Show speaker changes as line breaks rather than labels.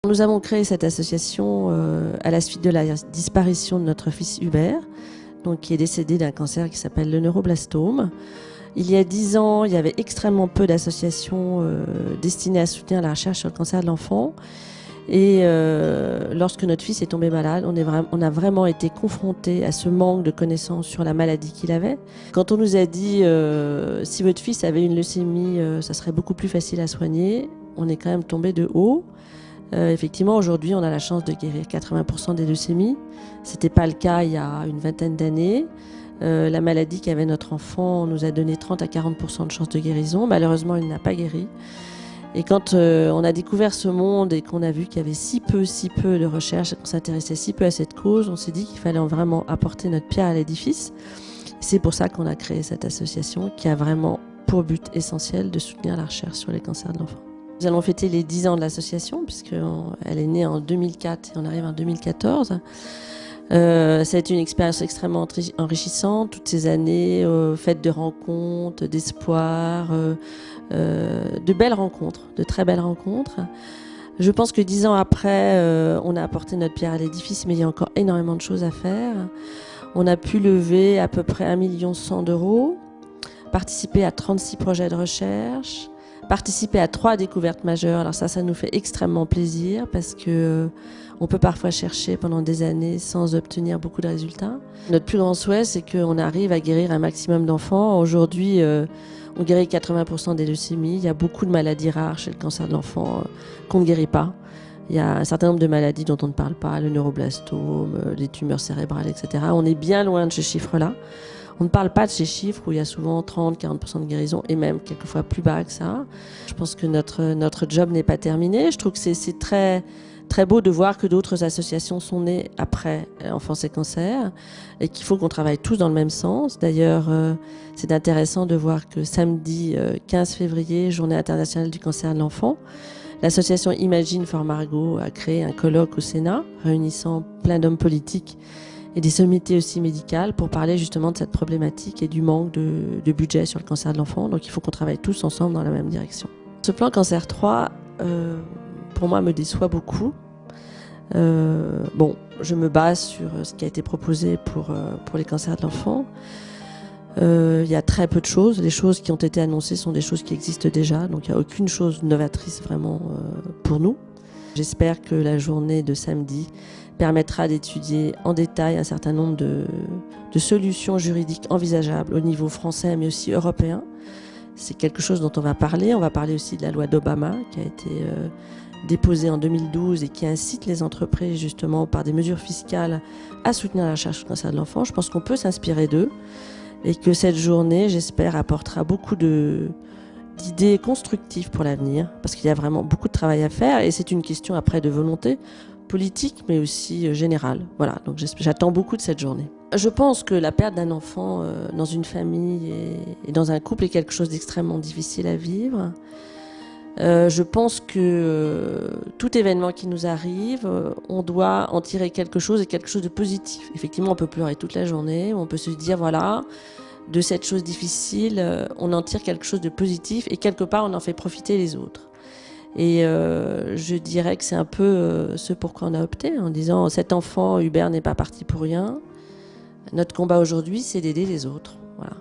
Nous avons créé cette association à la suite de la disparition de notre fils Hubert, donc qui est décédé d'un cancer qui s'appelle le neuroblastome. Il y a 10 ans, il y avait extrêmement peu d'associations destinées à soutenir la recherche sur le cancer de l'enfant. Et lorsque notre fils est tombé malade, on a vraiment été confrontés à ce manque de connaissances sur la maladie qu'il avait. Quand on nous a dit si votre fils avait une leucémie, ça serait beaucoup plus facile à soigner, on est quand même tombé de haut. Effectivement, aujourd'hui, on a la chance de guérir 80% des leucémies. C'était pas le cas il y a une vingtaine d'années. La maladie qu'avait notre enfant nous a donné 30 à 40% de chances de guérison. Malheureusement, il n'a pas guéri. Et quand on a découvert ce monde et qu'on a vu qu'il y avait si peu de recherche et qu'on s'intéressait si peu à cette cause, on s'est dit qu'il fallait vraiment apporter notre pierre à l'édifice. C'est pour ça qu'on a créé cette association qui a vraiment pour but essentiel de soutenir la recherche sur les cancers de l'enfant. Nous allons fêter les 10 ans de l'association puisqu'elle est née en 2004 et on arrive en 2014. Ça a été une expérience extrêmement enrichissante, toutes ces années faites de rencontres, d'espoir, de belles rencontres, de très belles rencontres. Je pense que 10 ans après, on a apporté notre pierre à l'édifice, mais il y a encore énormément de choses à faire. On a pu lever à peu près 1,1 million d'euros, participer à 36 projets de recherche, participer à 3 découvertes majeures. Alors ça nous fait extrêmement plaisir parce que on peut parfois chercher pendant des années sans obtenir beaucoup de résultats. Notre plus grand souhait, c'est qu'on arrive à guérir un maximum d'enfants. Aujourd'hui, on guérit 80% des leucémies. Il y a beaucoup de maladies rares chez le cancer de l'enfant qu'on ne guérit pas. Il y a un certain nombre de maladies dont on ne parle pas, le neuroblastome, les tumeurs cérébrales, etc. On est bien loin de ces chiffres-là. On ne parle pas de ces chiffres où il y a souvent 30-40% de guérison et même quelquefois plus bas que ça. Je pense que notre job n'est pas terminé. Je trouve que c'est très beau de voir que d'autres associations sont nées après Enfance et Cancer et qu'il faut qu'on travaille tous dans le même sens. D'ailleurs, c'est intéressant de voir que samedi 15 février, Journée internationale du cancer de l'enfant, l'association Imagine for Margot a créé un colloque au Sénat réunissant plein d'hommes politiques et des sommités aussi médicales pour parler justement de cette problématique et du manque de budget sur le cancer de l'enfant. Donc il faut qu'on travaille tous ensemble dans la même direction. Ce plan Cancer 3, pour moi, me déçoit beaucoup. Je me base sur ce qui a été proposé pour les cancers de l'enfant. Il y a très peu de choses. Les choses qui ont été annoncées sont des choses qui existent déjà, donc il n'y a aucune chose novatrice vraiment pour nous. J'espère que la journée de samedi permettra d'étudier en détail un certain nombre de solutions juridiques envisageables au niveau français mais aussi européen. C'est quelque chose dont on va parler. On va parler aussi de la loi d'Obama qui a été déposée en 2012 et qui incite les entreprises justement par des mesures fiscales à soutenir la recherche sur le cancer de l'enfant. Je pense qu'on peut s'inspirer d'eux et que cette journée, j'espère, apportera beaucoup d'idées constructives pour l'avenir parce qu'il y a vraiment beaucoup de travail à faire et c'est une question après de volonté politique mais aussi générale. Voilà, donc j'attends beaucoup de cette journée. Je pense que la perte d'un enfant dans une famille et dans un couple est quelque chose d'extrêmement difficile à vivre. Je pense que tout événement qui nous arrive, on doit en tirer quelque chose et quelque chose de positif. Effectivement, on peut pleurer toute la journée, on peut se dire voilà, de cette chose difficile, on en tire quelque chose de positif et quelque part on en fait profiter les autres. Et je dirais que c'est un peu ce pourquoi on a opté, en disant cet enfant, Hubert, n'est pas parti pour rien. Notre combat aujourd'hui, c'est d'aider les autres. Voilà.